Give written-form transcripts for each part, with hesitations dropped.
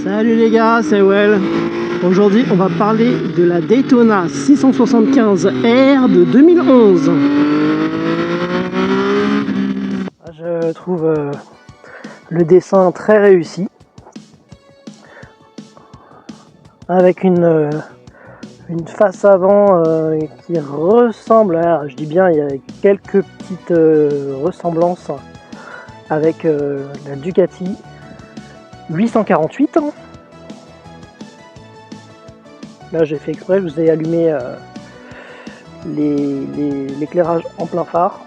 Salut les gars, c'est Well. Aujourd'hui, on va parler de la Daytona 675R de 2011. Je trouve le dessin très réussi, avec une face avant qui ressemble, je dis bien, il y a quelques petites ressemblances avec la Ducati 848. Là j'ai fait exprès, je vous ai allumé l'éclairage en plein phare.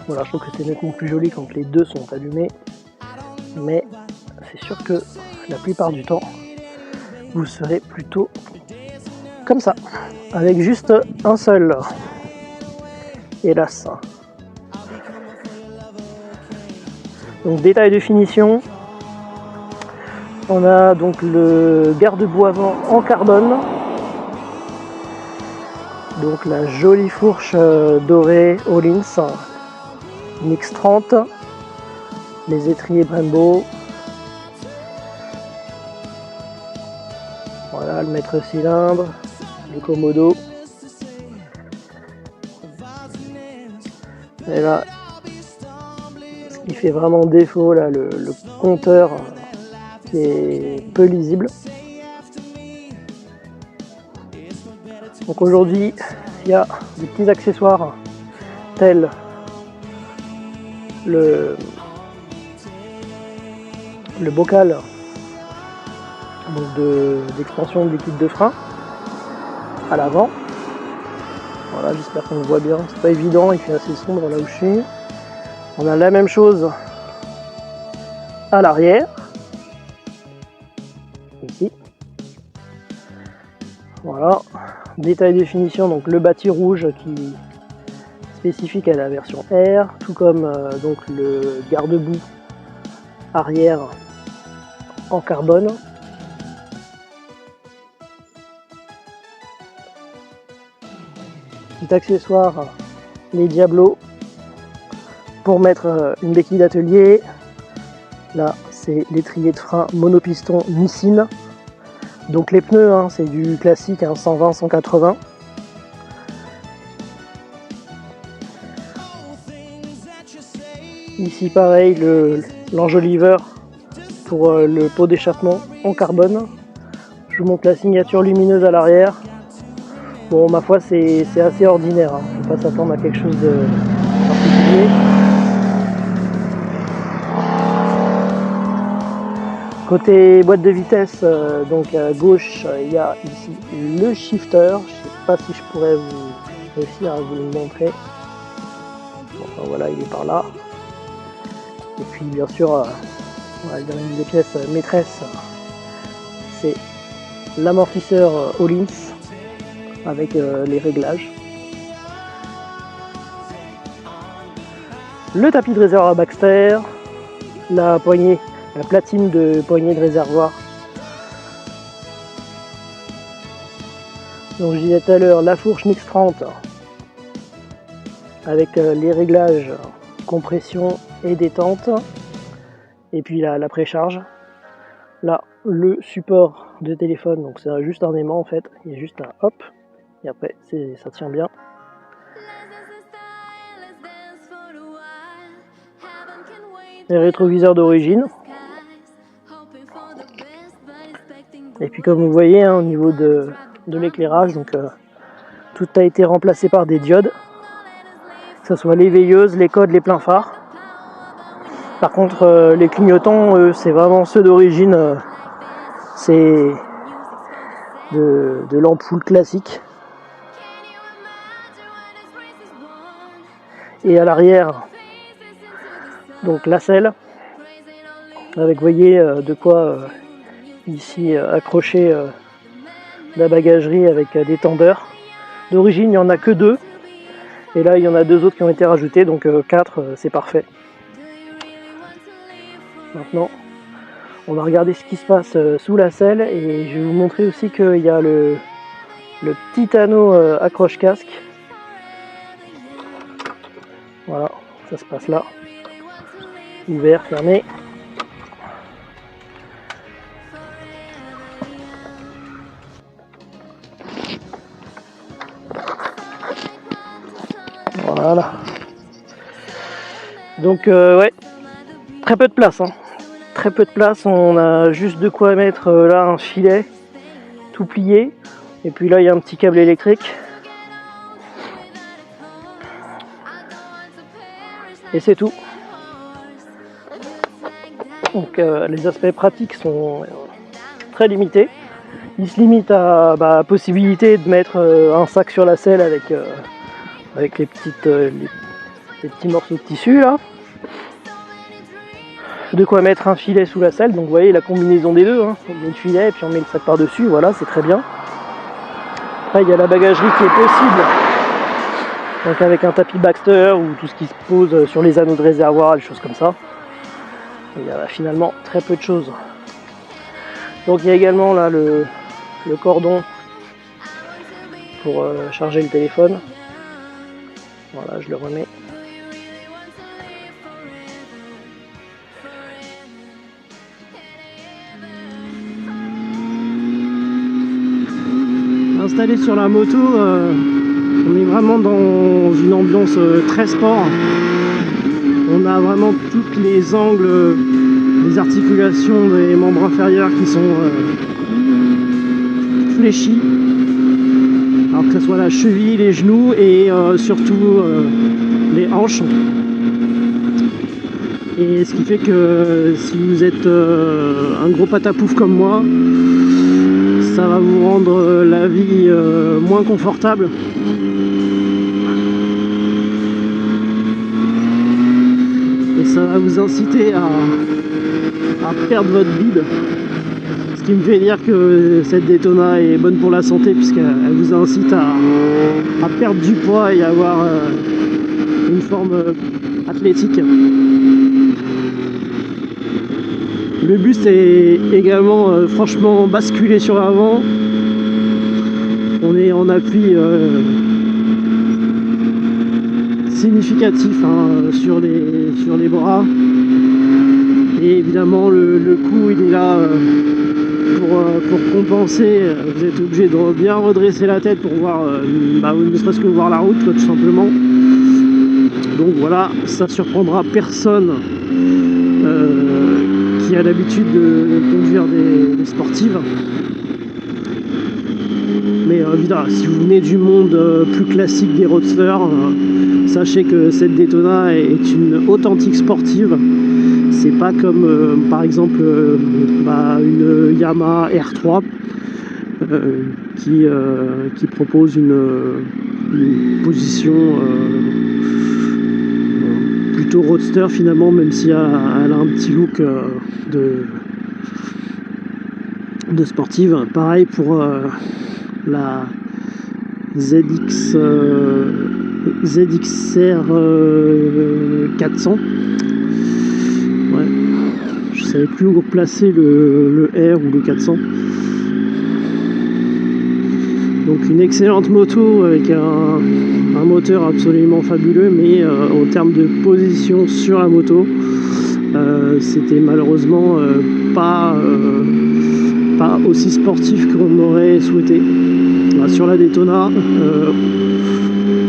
Voilà, je trouve que c'est nettement plus joli quand les deux sont allumés, mais c'est sûr que la plupart du temps vous serez plutôt comme ça, avec juste un seul, hélas. Donc détail de finition, on a donc le garde-boue avant en carbone, donc la jolie fourche dorée Öhlins Mix 30, les étriers Brembo, voilà le maître cylindre, le commodo, et là ce qui fait vraiment défaut là, le compteur qui est peu lisible. Donc aujourd'hui il y a des petits accessoires tels le bocal d'expansion de liquide de frein à l'avant. Voilà, j'espère qu'on le voit bien, c'est pas évident, il fait assez sombre là où je suis. On a la même chose à l'arrière, ici. Voilà, détail de finition, donc le bâti rouge qui est spécifique à la version R, tout comme donc le garde-boue arrière en carbone. Petit accessoire, les Diablos pour mettre une béquille d'atelier. Là c'est l'étrier de frein monopiston Nissin. Donc les pneus c'est du classique 120-180. Ici pareil l'enjoliveur pour le pot d'échappement en carbone. Je vous montre la signature lumineuse à l'arrière. Bon, ma foi c'est assez ordinaire, il ne faut pas s'attendre à quelque chose de particulier. Côté boîte de vitesse, donc à gauche il y a ici le shifter. Je ne sais pas si je pourrais réussir à vous le montrer. Enfin voilà, il est par là. Et puis bien sûr, la dernière des pièces maîtresse, c'est l'amortisseur Öhlins avec les réglages. Le tapis de réservoir Baxter, la platine de poignée de réservoir. Donc je disais tout à l'heure, la fourche Mix 30 avec les réglages compression et détente, et puis la précharge. Là le support de téléphone, donc c'est juste un aimant en fait, il y a juste un hop et après ça tient bien. Les rétroviseurs d'origine. Et puis comme vous voyez au niveau de l'éclairage, donc tout a été remplacé par des diodes, que ce soit les veilleuses, les codes, les pleins phares. Par contre les clignotants, c'est vraiment ceux d'origine, c'est de l'ampoule classique. Et à l'arrière, donc la selle, avec, vous voyez, de quoi ici accrocher la bagagerie avec des tendeurs. D'origine il n'y en a que 2, et là il y en a 2 autres qui ont été rajoutés, donc 4, c'est parfait. Maintenant on va regarder ce qui se passe sous la selle, et je vais vous montrer aussi qu'il y a le petit anneau accroche casque. Voilà, ça se passe là, ouvert, fermé. Voilà. Donc ouais, très peu de place, hein. Très peu de place, on a juste de quoi mettre là un filet tout plié, et puis là il y a un petit câble électrique. Et c'est tout. Donc les aspects pratiques sont très limités. Il se limite à la possibilité de mettre un sac sur la selle avec les petits morceaux de tissu là. De quoi mettre un filet sous la selle, donc vous voyez la combinaison des deux, hein. On met le filet et puis on met le sac par dessus, voilà, c'est très bien. Après il y a la bagagerie qui est possible, donc avec un tapis Baxter ou tout ce qui se pose sur les anneaux de réservoir, des choses comme ça. Il y a finalement très peu de choses. Donc il y a également là le cordon pour charger le téléphone. Voilà, je le remets. Installé sur la moto, on est vraiment dans une ambiance très sport. On a vraiment tous les angles, les articulations des membres inférieurs qui sont fléchis. Alors que ce soit la cheville, les genoux et surtout les hanches. Et ce qui fait que si vous êtes un gros patapouf comme moi, ça va vous rendre la vie moins confortable. Et ça va vous inciter à perdre votre bide. Ce qui me fait dire que cette Daytona est bonne pour la santé, puisqu'elle vous incite à perdre du poids et à avoir une forme athlétique. Le bus est également franchement basculé sur l'avant. On est en appui significatif sur les bras. Et évidemment le cou il est là pour compenser. Vous êtes obligé de bien redresser la tête pour voir, ne serait-ce que voir la route, tout simplement. Donc voilà, ça surprendra personne qui a l'habitude de conduire des sportives. Mais évidemment, si vous venez du monde plus classique des roadsters, sachez que cette Daytona est une authentique sportive. C'est pas comme par exemple une Yamaha R3 qui propose une position plutôt roadster finalement, même si elle a un petit look de sportive. Pareil pour la ZXR 400. Ouais, je savais plus où placer le R ou le 400. Donc une excellente moto avec un moteur absolument fabuleux, mais en termes de position sur la moto, c'était malheureusement pas aussi sportif qu'on aurait souhaité. Sur la Daytona,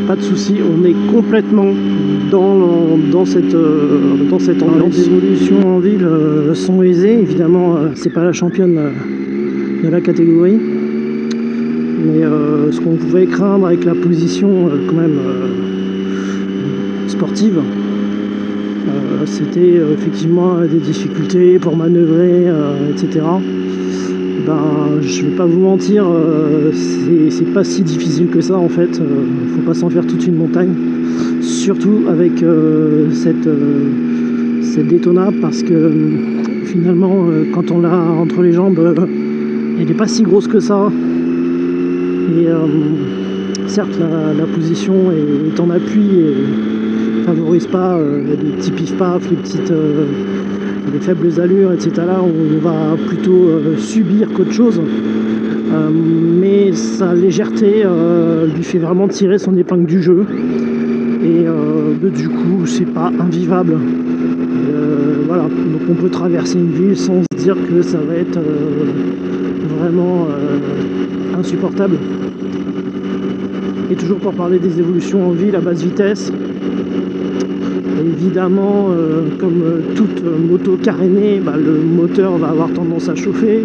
pas de souci, on est complètement dans cette ambiance. Les évolutions en ville sont aisées, évidemment, c'est pas la championne de la catégorie. Mais ce qu'on pouvait craindre avec la position quand même sportive, c'était effectivement des difficultés pour manœuvrer, etc. Je vais pas vous mentir, c'est pas si difficile que ça en fait. Faut pas s'en faire toute une montagne, surtout avec cette Daytona, parce que finalement quand on l'a entre les jambes, elle n'est pas si grosse que ça. Et certes la position est en appui et favorise pas les petits pif-paf, les faibles allures, etc. Là on va plutôt subir qu'autre chose. Mais sa légèreté lui fait vraiment tirer son épingle du jeu. Et du coup c'est pas invivable. Voilà, donc on peut traverser une ville sans se dire que ça va être vraiment insupportable. Et toujours pour parler des évolutions en ville à basse vitesse, évidemment, comme toute moto carénée, le moteur va avoir tendance à chauffer,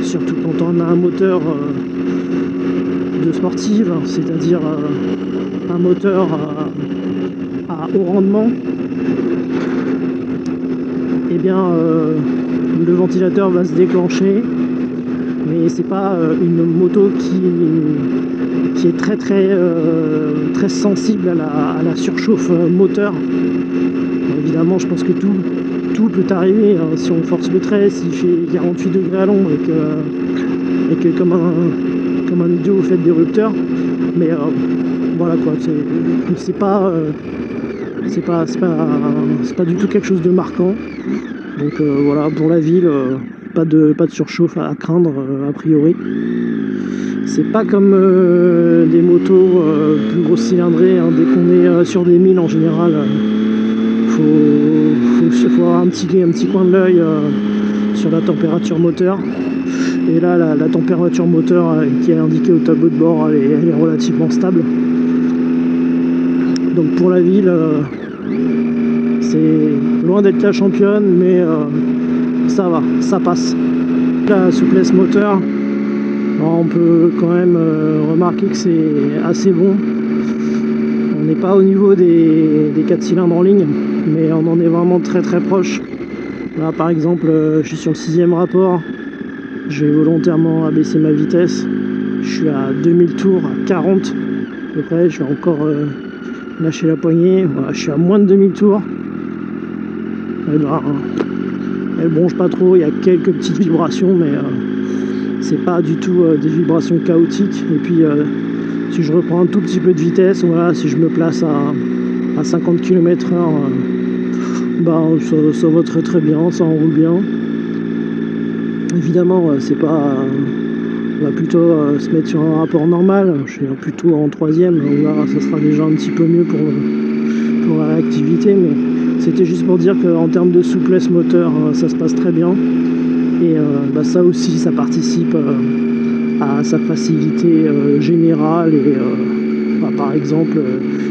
surtout quand on a un moteur de sportive, c'est-à-dire un moteur à haut rendement. Et bien, le ventilateur va se déclencher, mais c'est pas une moto qui est très sensible à la surchauffe moteur. Évidemment, je pense que tout peut arriver, hein, si on force le trait, s'il fait 48 degrés à l'ombre et que comme un idiot vous faites des rupteurs. Mais voilà quoi, c'est pas du tout quelque chose de marquant. Donc voilà, pour la ville, pas de surchauffe à craindre a priori. C'est pas comme des motos plus grosses cylindrées, hein. Dès qu'on est sur des 1000 en général, faut avoir un petit coin de l'œil sur la température moteur. Et là, la température moteur qui est indiquée au tableau de bord, elle est relativement stable. Donc pour la ville, c'est loin d'être la championne, mais ça va, ça passe. La souplesse moteur, on peut quand même remarquer que c'est assez bon. On n'est pas au niveau des 4 cylindres en ligne, mais on en est vraiment très proche. Là par exemple, je suis sur le 6e rapport, je vais volontairement abaisser ma vitesse. Je suis à 2000 tours, à 40 à peu près, je vais encore lâcher la poignée. Voilà, je suis à moins de 2000 tours. Elle bronche pas trop, il y a quelques petites vibrations, mais c'est pas du tout des vibrations chaotiques. Et puis si je reprends un tout petit peu de vitesse, voilà, si je me place à 50 km/h, ça va très bien, ça enroule bien. Évidemment, c'est pas, on va plutôt se mettre sur un rapport normal. Je suis plutôt en 3e, donc là ça sera déjà un petit peu mieux pour la réactivité, mais c'était juste pour dire qu'en termes de souplesse moteur, ça se passe très bien. Et ça aussi, ça participe à sa facilité générale et par exemple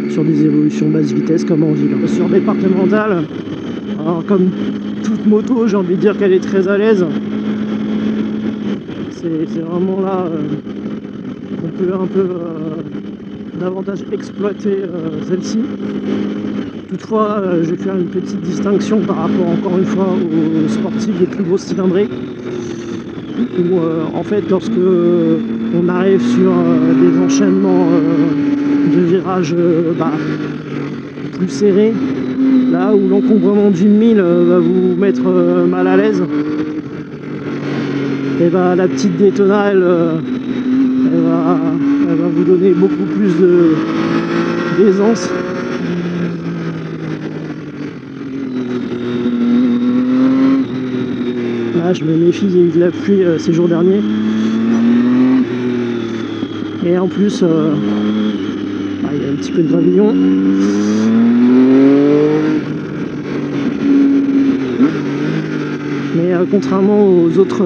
sur des évolutions basse vitesse comme en ville. Sur départementale, alors comme toute moto, j'ai envie de dire qu'elle est très à l'aise. C'est vraiment là qu'on peut un peu davantage exploiter celle-ci. Toutefois, je vais faire une petite distinction par rapport encore une fois aux sportifs les plus grosses cylindrées, où en fait lorsque on arrive sur des enchaînements de virages plus serrés, là où l'encombrement d'une 1000 va vous mettre mal à l'aise, et la petite Daytona elle va vous donner beaucoup plus d'aisance. Là, je me méfie, il y a eu de la pluie ces jours derniers. Et en plus, il y a un petit peu de gravillon. Mais contrairement aux autres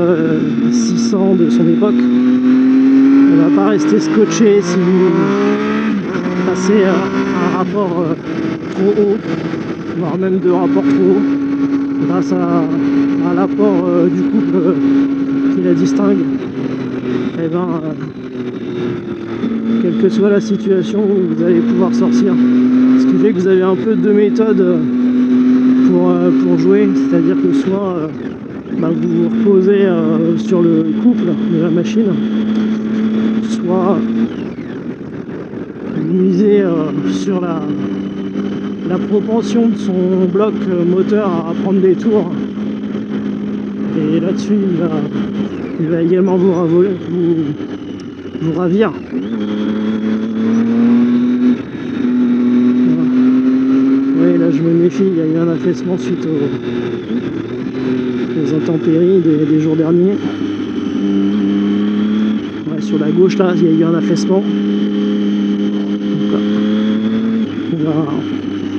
600 de son époque, elle va pas rester scotchée si vous passez un rapport trop haut, voire même 2 rapports trop hauts, grâce à l'apport du couple qui la distingue. Et quelle que soit la situation, vous allez pouvoir sortir. Ce qui fait que vous avez un peu deux méthodes pour jouer, c'est-à-dire que soit vous vous reposez sur le couple de la machine, soit vous misez sur la propension de son bloc moteur à prendre des tours. Et là-dessus, il va également vous ravir. Voilà. Oui, là je me méfie, il y a eu un affaissement suite aux intempéries des jours derniers. Ouais, sur la gauche là, il y a eu un affaissement. Donc,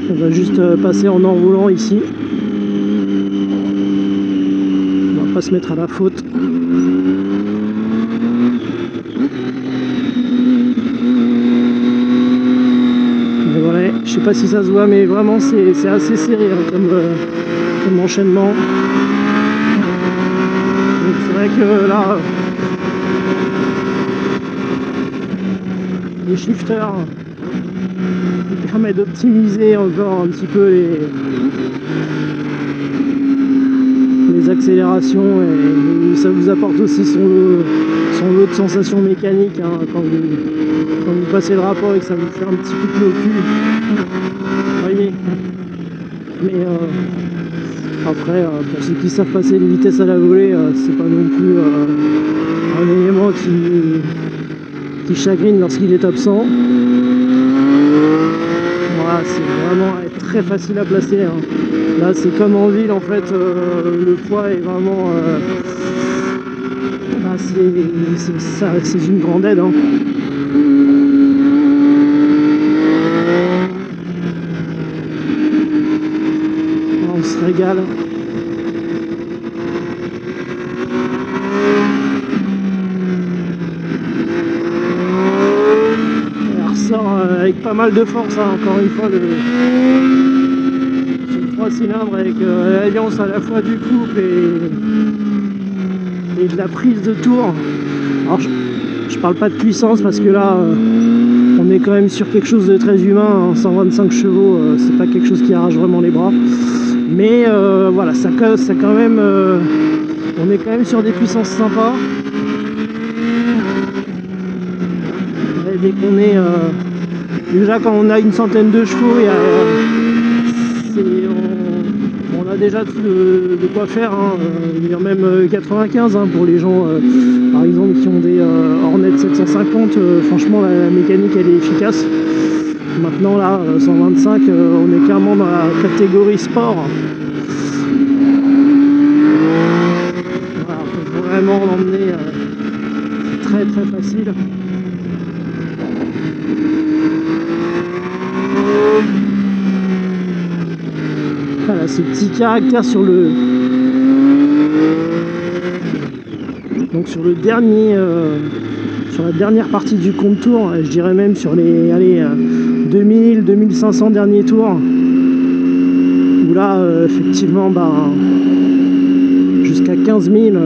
on va juste passer en enroulant ici. On va pas se mettre à la faute. sais pas si ça se voit, mais vraiment c'est assez serré hein, comme enchaînement. Donc c'est vrai que là, les shifters qui permettent d'optimiser encore un petit peu les accélérations, et ça vous apporte aussi son lot de sensations mécaniques hein, quand vous passez le rapport et que ça vous fait un petit coup de pied au cul. Vous voyez. Mais après, pour ceux qui savent passer les vitesses à la volée, c'est pas non plus un élément qui chagrine lorsqu'il est absent. Voilà, c'est vraiment très facile à placer hein. Là c'est comme en ville en fait, le poids est vraiment c'est une grande aide hein. On se régale. Avec pas mal de force hein, encore une fois, c'est le 3 cylindres avec l'alliance à la fois du couple et de la prise de tour. Alors je parle pas de puissance parce que là on est quand même sur quelque chose de très humain hein, 125 chevaux, c'est pas quelque chose qui arrache vraiment les bras, mais voilà, ça quand même on est quand même sur des puissances sympas. Et dès qu'on est déjà quand on a une centaine de chevaux, on a déjà tout de quoi faire hein. Même 95 hein, pour les gens par exemple qui ont des Hornet 750, franchement la mécanique elle est efficace. Maintenant là 125 on est clairement dans la catégorie sport. Voilà, on peut vraiment l'emmener très facile. Voilà, ce petit caractère sur le dernier sur la dernière partie du contour, je dirais même sur les 2000-2500 derniers tours, où là effectivement jusqu'à 15 000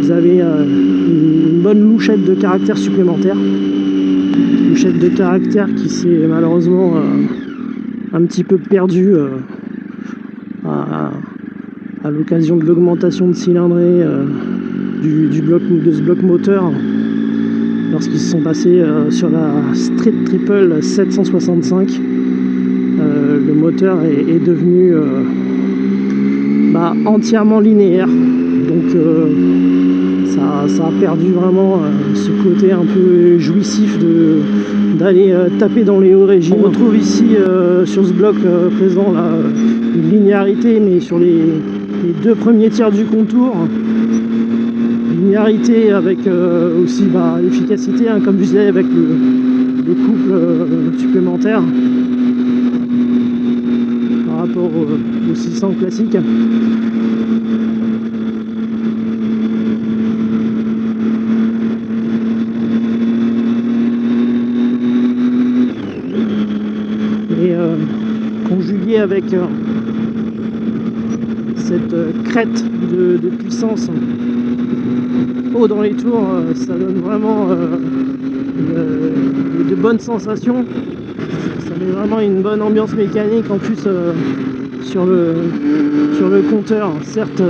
vous avez une bonne louchette de caractère supplémentaire, louchette de caractère qui s'est malheureusement un petit peu perdue à l'occasion de l'augmentation de cylindrée de ce bloc moteur lorsqu'ils se sont passés sur la Street Triple 765. Le moteur est devenu entièrement linéaire, donc ça a perdu vraiment ce côté un peu jouissif d'aller taper dans les hauts régimes. On retrouve ici sur ce bloc présent là une linéarité, mais sur les deux premiers tiers du contour, linéarité avec aussi l'efficacité hein, comme je disais, avec le couple supplémentaire par rapport au 600 classique. Et conjugué avec cette crête de puissance haut dans les tours, ça donne vraiment de bonnes sensations. Ça met vraiment une bonne ambiance mécanique en plus sur le compteur, certes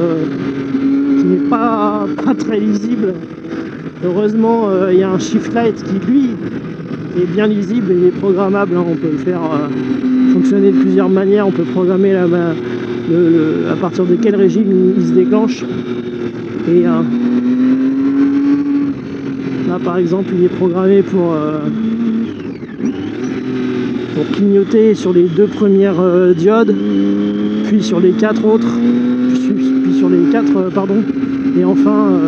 qui n'est pas très lisible. Heureusement il y a un shift light qui lui est bien lisible et est programmable, hein. On peut le faire fonctionner de plusieurs manières. On peut programmer à partir de quel régime il se déclenche, et là par exemple il est programmé pour clignoter sur les deux premières diodes, puis sur les quatre autres, puis sur les quatre et enfin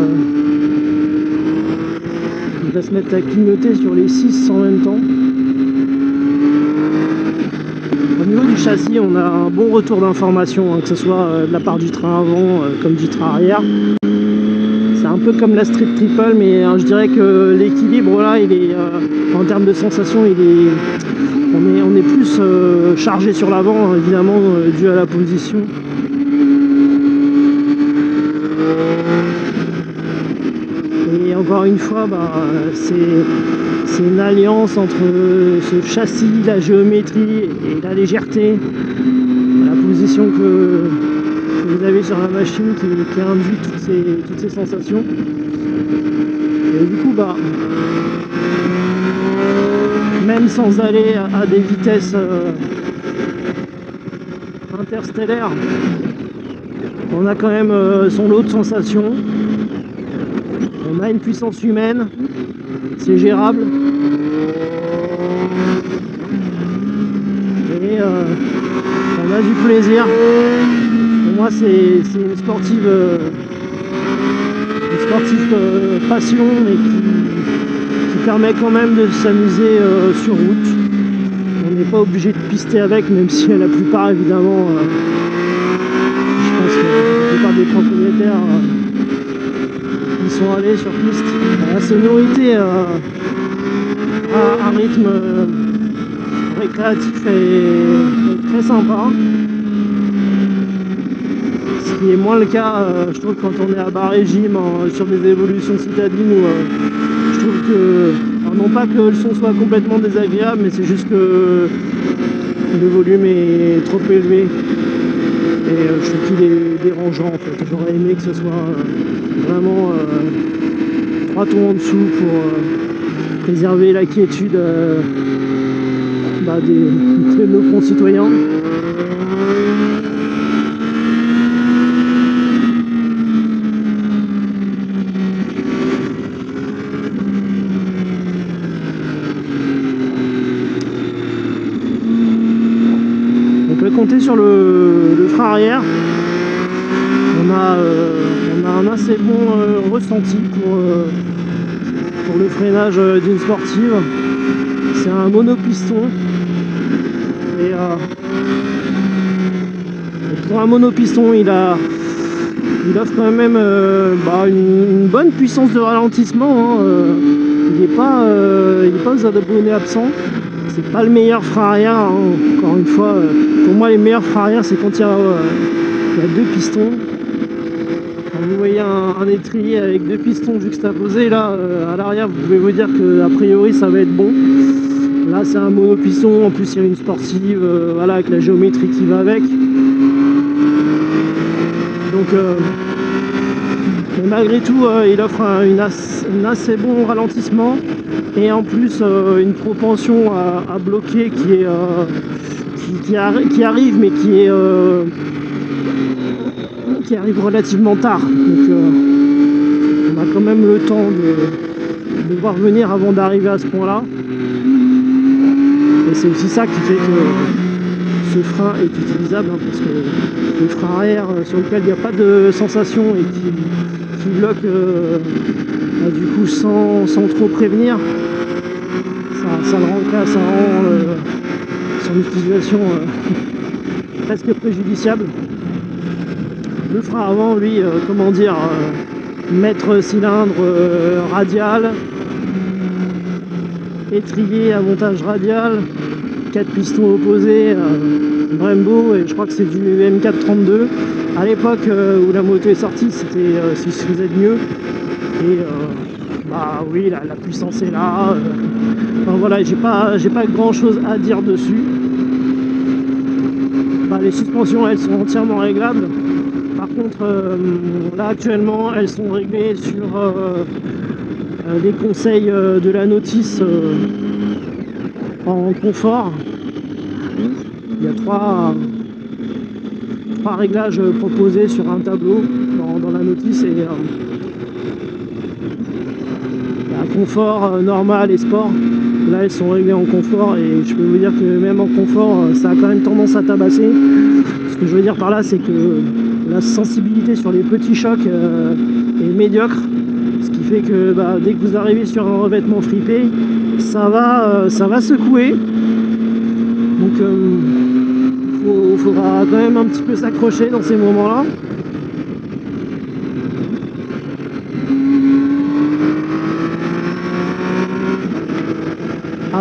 il va se mettre à clignoter sur les 6 en même temps. Au niveau du châssis, on a un bon retour d'information, hein, que ce soit de la part du train avant comme du train arrière. C'est un peu comme la Street Triple, mais je dirais que l'équilibre là, il est en termes de sensation, il est on est plus chargé sur l'avant, évidemment, dû à la position. Et encore une fois, c'est une alliance entre ce châssis, la géométrie et la légèreté, la position que vous avez sur la machine qui induit toutes ces sensations. Et du coup, même sans aller à des vitesses interstellaires, on a quand même son lot de sensations. On a une puissance humaine, c'est gérable. Et on a du plaisir. Pour moi, c'est une sportive passion, mais qui permet quand même de s'amuser sur route. On n'est pas obligé de pister avec, même si la plupart, évidemment, je pense que la plupart des propriétaires ils sont allés sur piste. La sonorité a un rythme récréatif et très sympa. Ce qui est moins le cas, je trouve, quand on est à bas régime sur des évolutions citadines où je trouve que, alors non pas que le son soit complètement désagréable, mais c'est juste que le volume est trop élevé et je trouve qu'il est dérangeant en fait. J'aurais aimé que ce soit vraiment 3 tons en dessous pour préserver la quiétude de nos concitoyens. On peut compter sur le frein arrière. On a un assez bon ressenti pour le freinage d'une sportive. C'est un monopiston et pour un monopiston il offre quand même une bonne puissance de ralentissement, hein. Il n'est pas aux abonnés absents. C'est pas le meilleur frein arrière, hein. Encore une fois, pour moi les meilleurs freins arrière c'est quand il y a 2 pistons. Quand vous voyez un étrier avec 2 pistons juxtaposés là à l'arrière, vous pouvez vous dire que a priori ça va être bon. Là c'est un monopiston, en plus il y a une sportive, voilà, avec la géométrie qui va avec. Donc mais malgré tout il offre un assez bon ralentissement et en plus une propension à bloquer qui arrive, mais qui arrive relativement tard. Donc on a quand même le temps de voir venir avant d'arriver à ce point là. Et c'est aussi ça qui fait que ce frein est utilisable, hein, parce que le frein arrière sur lequel il n'y a pas de sensation et qui bloque du coup sans trop prévenir, ça rend son utilisation presque préjudiciable. Le frein avant, lui, maître cylindre radial, étrier à montage radial, 4 pistons opposés, Brembo, et je crois que c'est du M432. À l'époque où la moto est sortie, c'était ce qui se faisait de mieux. Et oui, la puissance est là. Enfin voilà, j'ai pas grand chose à dire dessus. Les suspensions, elles sont entièrement réglables. Par contre, là actuellement, elles sont réglées sur les conseils de la notice en confort. Il y a trois réglages proposés sur un tableau dans la notice, et confort, normal et sport. Là elles sont réglées en confort, et je peux vous dire que même en confort ça a quand même tendance à tabasser. Ce que je veux dire par là, c'est que la sensibilité sur les petits chocs est médiocre, ce qui fait que dès que vous arrivez sur un revêtement fripé, ça va secouer. Donc il faudra quand même un petit peu s'accrocher dans ces moments là.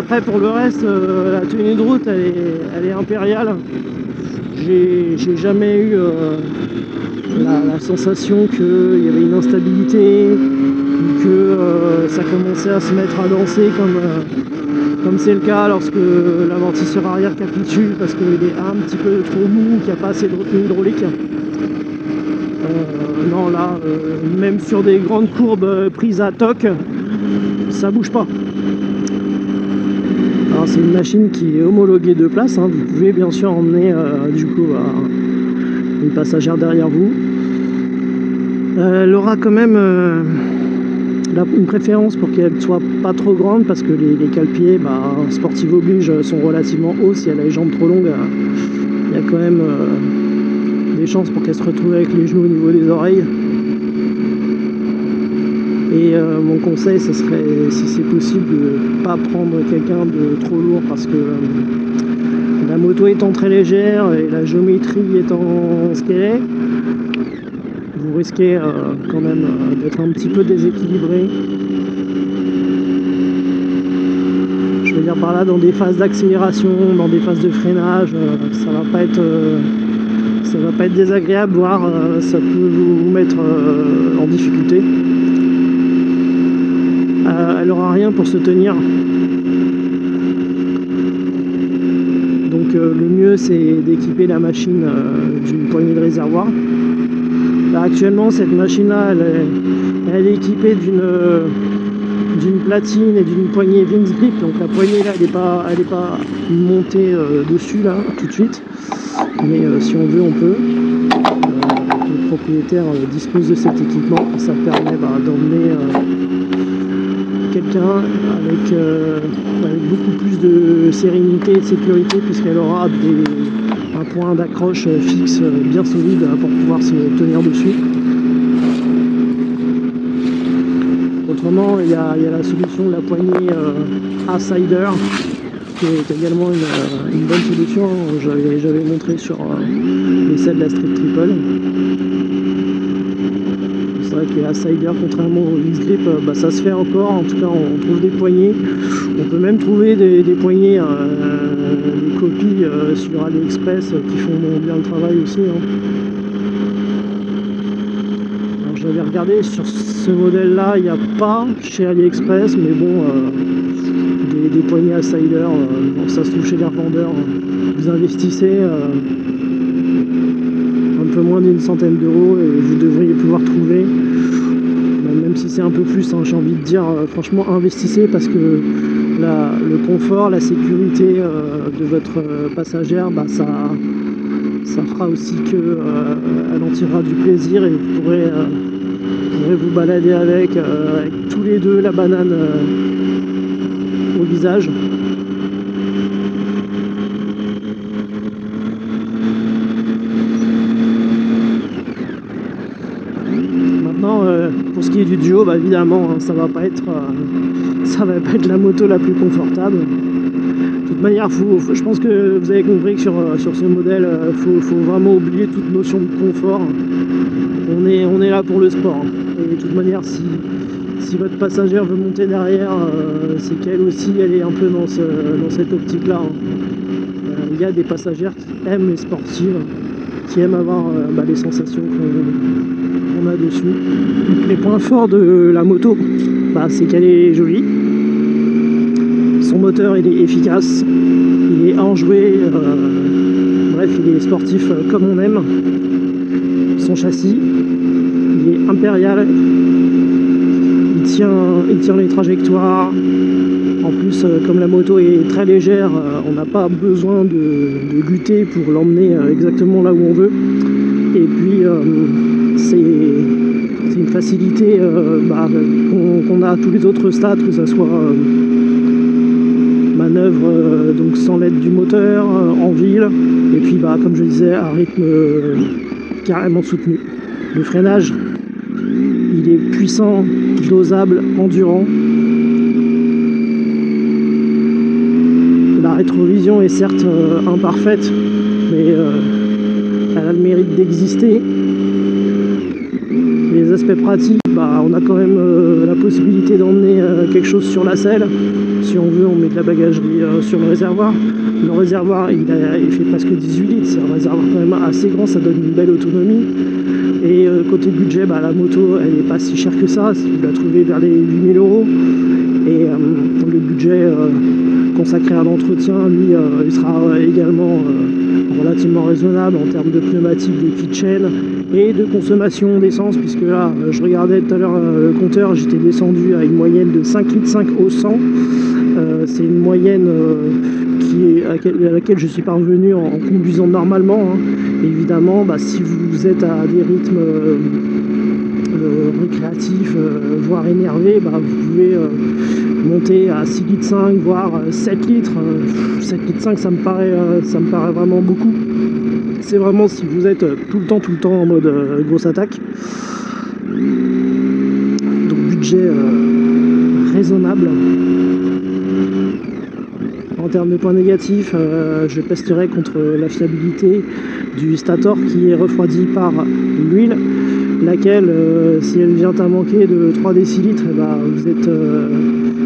Après pour le reste, la tenue de route elle est impériale. J'ai jamais eu la sensation qu'il y avait une instabilité, que ça commençait à se mettre à danser comme c'est le cas lorsque l'amortisseur arrière capitule parce qu'il est un petit peu trop mou, qu'il n'y a pas assez de retenue hydraulique. Non là, même sur des grandes courbes prises à toc, ça bouge pas. Alors c'est une machine qui est homologuée de place, hein. Vous pouvez bien sûr emmener du coup une passagère derrière vous. Elle aura quand même une préférence pour qu'elle soit pas trop grande parce que les cale-pieds, sportifs oblige, sont relativement hauts. Si elle a les jambes trop longues, il y a quand même des chances pour qu'elle se retrouve avec les genoux au niveau des oreilles. Et mon conseil, ce serait, si c'est possible, de ne pas prendre quelqu'un de trop lourd parce que la moto étant très légère et la géométrie étant ce qu'elle est, vous risquez quand même d'être un petit peu déséquilibré. Je veux dire par là, dans des phases d'accélération, dans des phases de freinage, ça va pas être désagréable, voire ça peut vous mettre en difficulté. Elle n'aura rien pour se tenir. Donc le mieux c'est d'équiper la machine d'une poignée de réservoir. Là, actuellement cette machine là elle est équipée d'une platine et d'une poignée Vince Grip. Donc la poignée là elle est pas montée dessus là tout de suite. Mais si on veut on peut. Le propriétaire dispose de cet équipement. Ça permet d'emmener quelqu'un avec beaucoup plus de sérénité et de sécurité puisqu'elle aura un point d'accroche fixe bien solide pour pouvoir se tenir dessus. Autrement, il y a la solution de la poignée A-Sider qui est également une bonne solution. J'avais montré sur l'essai de la Street Triple. C'est vrai que les A-Sider, contrairement au X-Grip, ça se fait encore. En tout cas, on trouve des poignées. On peut même trouver des poignées, des copies sur AliExpress qui font bien le travail aussi. Hein. Alors, j'avais regardé sur ce modèle-là, il n'y a pas chez AliExpress, mais bon, des poignées A-Sider, ça se trouve chez les revendeurs. Vous investissez un peu moins d'une centaine d'euros et vous devriez pouvoir trouver, même si c'est un peu plus, hein, j'ai envie de dire, franchement investissez parce que le confort, la sécurité de votre passagère, ça fera aussi qu'elle en tirera du plaisir et vous pourrez vous balader avec tous les deux la banane au visage. Pour ce qui est du duo, évidemment, hein, ça va pas être la moto la plus confortable. De toute manière, je pense que vous avez compris que sur ce modèle, faut vraiment oublier toute notion de confort. On est là pour le sport. Hein. Et de toute manière, si votre passagère veut monter derrière, c'est qu'elle aussi, elle est un peu dans cette optique-là. Hein. Il y a des passagères qui aiment les sportives, qui aiment avoir les sensations qu'on a dessus. Les points forts de la moto, c'est qu'elle est jolie. Son moteur, il est efficace. Il est enjoué. Bref, il est sportif comme on aime. Son châssis, il est impérial. Il tient les trajectoires. En plus, comme la moto est très légère, on n'a pas besoin de lutter pour l'emmener exactement là où on veut. Et puis, c'est une facilité qu'on a à tous les autres stades, que ce soit manœuvre donc sans l'aide du moteur, en ville, et puis comme je disais, à rythme carrément soutenu. Le freinage, il est puissant, dosable, endurant. La rétrovision est certes imparfaite, mais elle a le mérite d'exister. Les l'aspect pratique, bah, on a quand même la possibilité d'emmener quelque chose sur la selle. Si on veut, on met de la bagagerie sur le réservoir. Le réservoir, il fait presque 18 litres. C'est un réservoir quand même assez grand, ça donne une belle autonomie. Et côté budget, bah, la moto, elle n'est pas si chère que ça. Vous la trouvez vers les 8000 €. Et le budget consacré à l'entretien, lui, il sera également relativement raisonnable en termes de pneumatiques, de kitchen et de consommation d'essence, puisque là, je regardais tout à l'heure le compteur, j'étais descendu à une moyenne de 5,5 litres au 100. C'est une moyenne à laquelle je suis parvenu en conduisant normalement, hein. Évidemment, bah, si vous êtes à des rythmes récréatifs, voire énervés, bah, vous pouvez monter à 6,5 litres, voire 7 litres. 7,5 litres, ça me paraît vraiment beaucoup. C'est vraiment si vous êtes tout le temps en mode grosse attaque. Donc budget raisonnable. En termes de points négatifs, je pesterai contre la fiabilité du stator qui est refroidi par l'huile, laquelle, si elle vient à manquer de 3 décilitres, eh ben,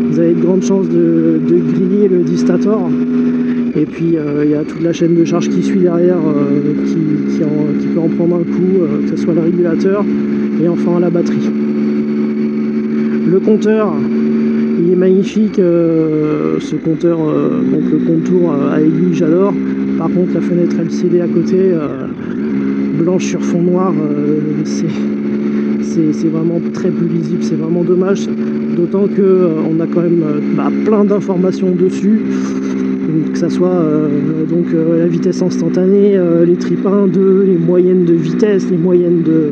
vous avez de grandes chances de griller le distator. Et puis il y a toute la chaîne de charge qui suit derrière, qui peut en prendre un coup, que ce soit le régulateur et enfin la batterie. Le compteur, il est magnifique, ce compteur, donc le contour à aiguille, j'adore. Par contre, la fenêtre LCD à côté, blanche sur fond noir, c'est vraiment très peu lisible, c'est vraiment dommage. D'autant qu'on a quand même plein d'informations dessus, que ce soit la vitesse instantanée, les tripes 1, 2, les moyennes de vitesse, les moyennes de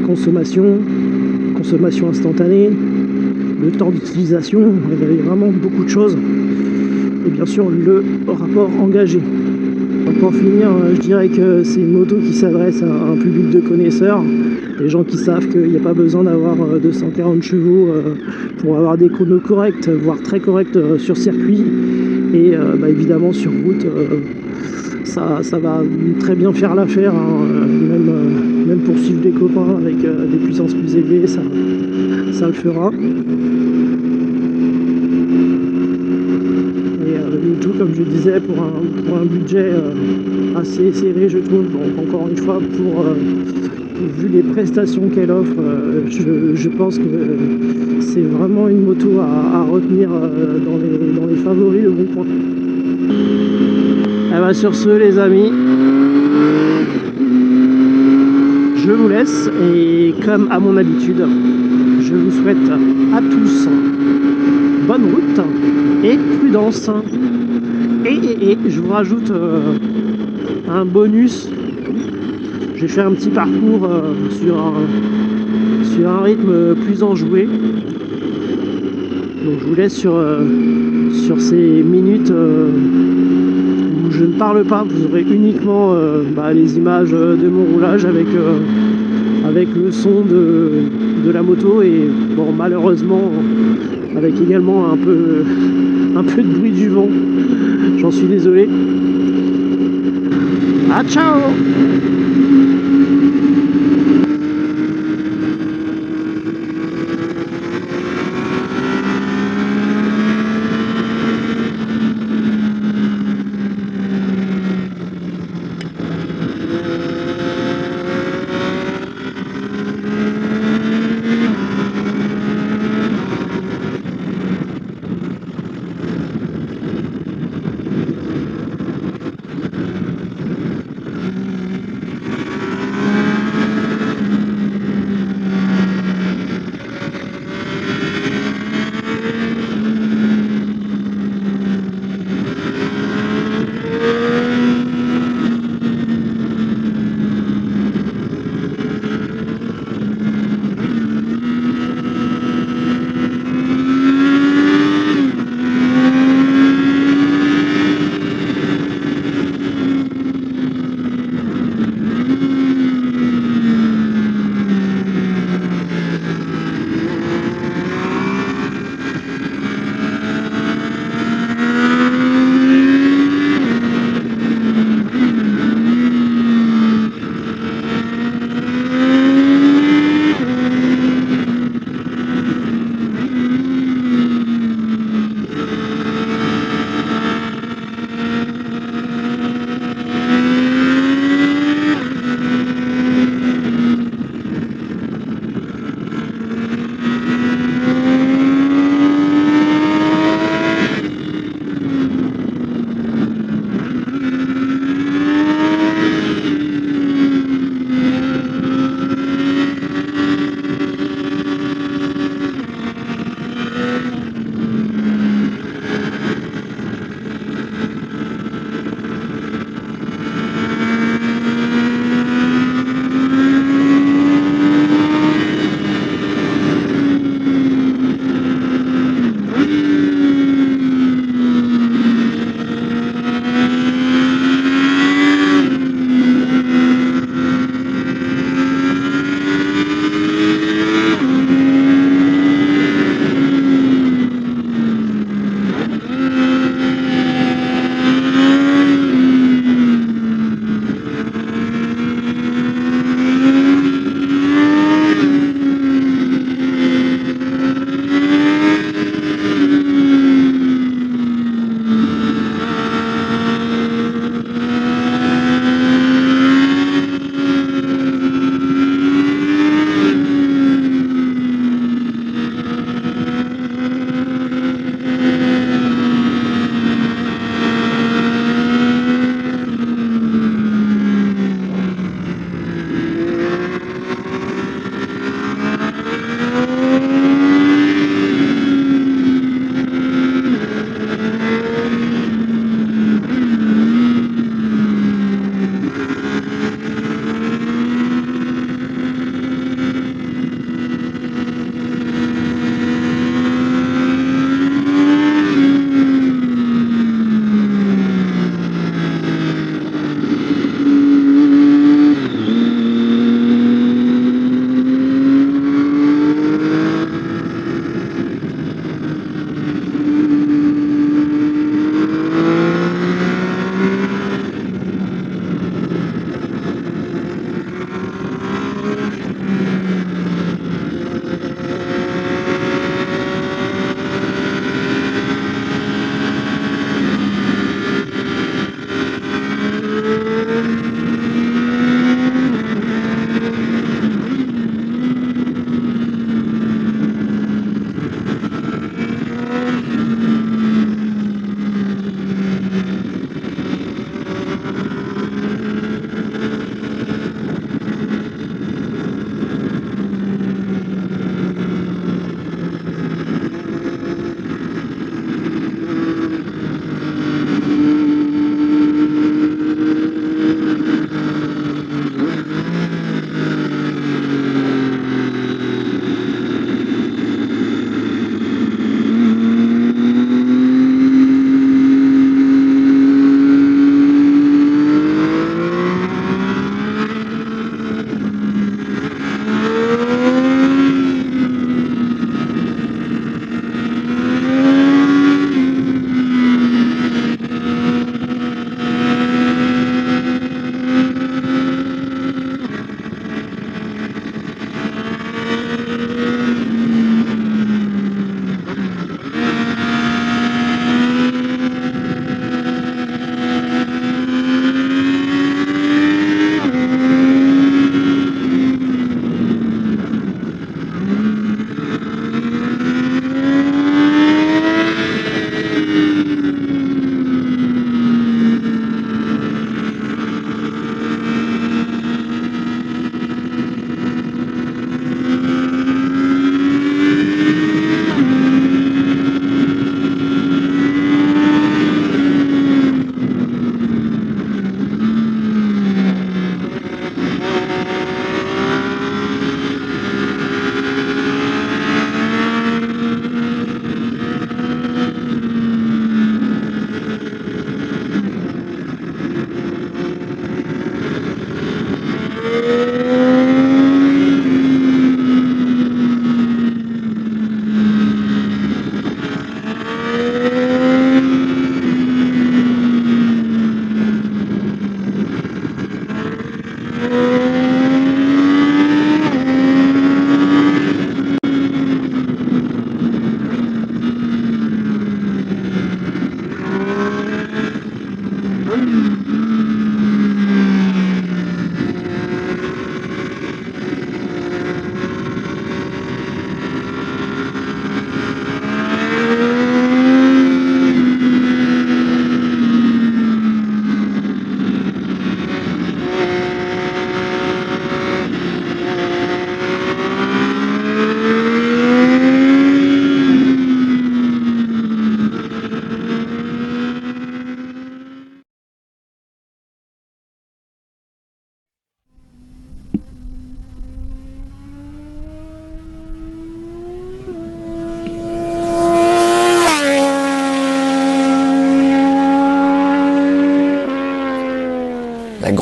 consommation instantanée, le temps d'utilisation, il y avait vraiment beaucoup de choses. Et bien sûr, le rapport engagé. Pour finir, je dirais que c'est une moto qui s'adresse à un public de connaisseurs, des gens qui savent qu'il n'y a pas besoin d'avoir 240 chevaux pour avoir des chronos corrects, voire très corrects sur circuit. Et évidemment sur route, ça va très bien faire l'affaire, hein, même pour suivre des copains avec des puissances plus élevées, ça le fera. Le tout, comme je disais, pour un budget assez serré, je trouve. Donc encore une fois, vu les prestations qu'elle offre, je pense que c'est vraiment une moto à retenir dans les favoris de Bon Coin. Eh ben, sur ce, les amis, je vous laisse et comme à mon habitude, je vous souhaite à tous bonne route et prudence. Et je vous rajoute un bonus. J'ai fait un petit parcours sur un rythme plus enjoué. Donc je vous laisse sur ces minutes où je ne parle pas. Vous aurez uniquement les images de mon roulage avec le son de la moto et bon, malheureusement avec également un peu de bruit du vent. J'en suis désolé. Ah, ciao!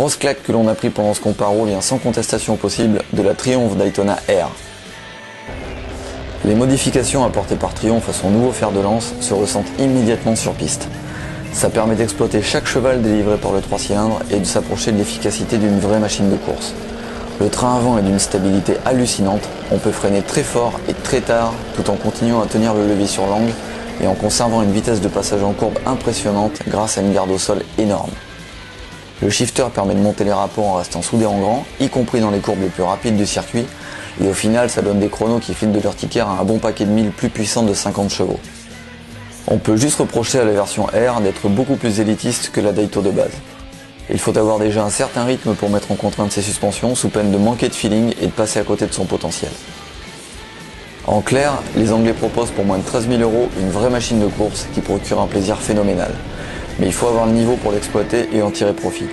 grosse claque que l'on a pris pendant ce comparo vient sans contestation possible de la Triumph Daytona R. Les modifications apportées par Triumph à son nouveau fer de lance se ressentent immédiatement sur piste. Ça permet d'exploiter chaque cheval délivré par le 3 cylindres et de s'approcher de l'efficacité d'une vraie machine de course. Le train avant est d'une stabilité hallucinante, on peut freiner très fort et très tard tout en continuant à tenir le levier sur l'angle et en conservant une vitesse de passage en courbe impressionnante grâce à une garde au sol énorme. Le shifter permet de monter les rapports en restant soudé en grand, y compris dans les courbes les plus rapides du circuit, et au final ça donne des chronos qui filent de l'urticaire à un bon paquet de milles plus puissant de 50 chevaux. On peut juste reprocher à la version R d'être beaucoup plus élitiste que la Daito de base. Il faut avoir déjà un certain rythme pour mettre en contrainte ses suspensions sous peine de manquer de feeling et de passer à côté de son potentiel. En clair, les Anglais proposent pour moins de 13 000 € une vraie machine de course qui procure un plaisir phénoménal. Mais il faut avoir le niveau pour l'exploiter et en tirer profit.